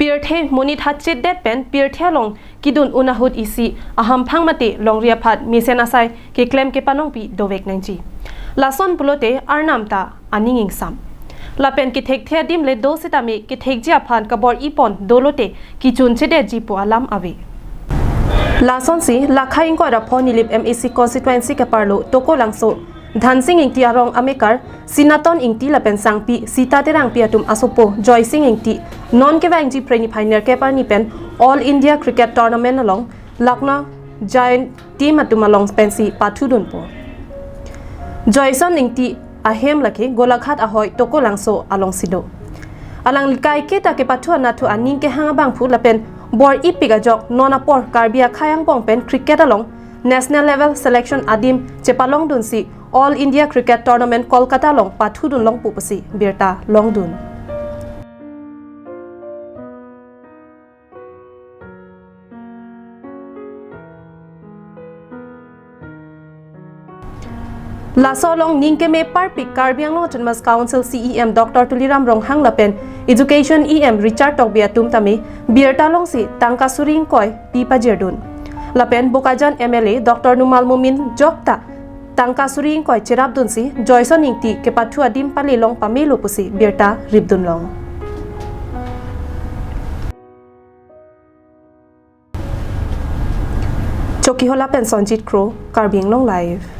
Pirthe monit hatchit det pen pirthe long kidun unahut isi aham phangmate longria phat misen asai ke claim ke panong pi dovek nangji lason pulote arnamta aninging sam lapen ki thek the dim le do sitami ki thek ji aphan kabor ipon dolote ki chun chede ji po alam ave lason si lakhai ko ra phoni lip MEC constituency ke parlo toko langso Dhansing Ingti arong amekar sinaton Ingti lapen sangpi sita terang piatum asopo Joyson Ingti non ke wangji preni pioneer ke parni pen All India Cricket Tournament along Lakna Giant team atum along pensi pathu dunpo Joyson Ingti ahem lake golakhat ahoy toko langso along sido alang likai ke ta ke pathu anathu aning ke hanga bang phu lapen bor ipiga jok nona por Karbi akhai bong pen cricket along national level selection adim chepalong dunsi All India Cricket Tournament Kolkata long pathu dun long pupasi birta long dun Laso long ningke me parpik Karbi Autonomous Council CEM Dr. Tuliram Ronghang lapen Education EM Richard Tokbia tumtami birta long si tangka suring koi pipa jerdun lapen Bokajan MLA Dr. Numal Mumin Jokta Tangka suring koi chirap dunsi Joyson Ingti kepathu adim palilong pamelo pusi birta ribdun long Choki hola pen Sonjit Crow Karbi long live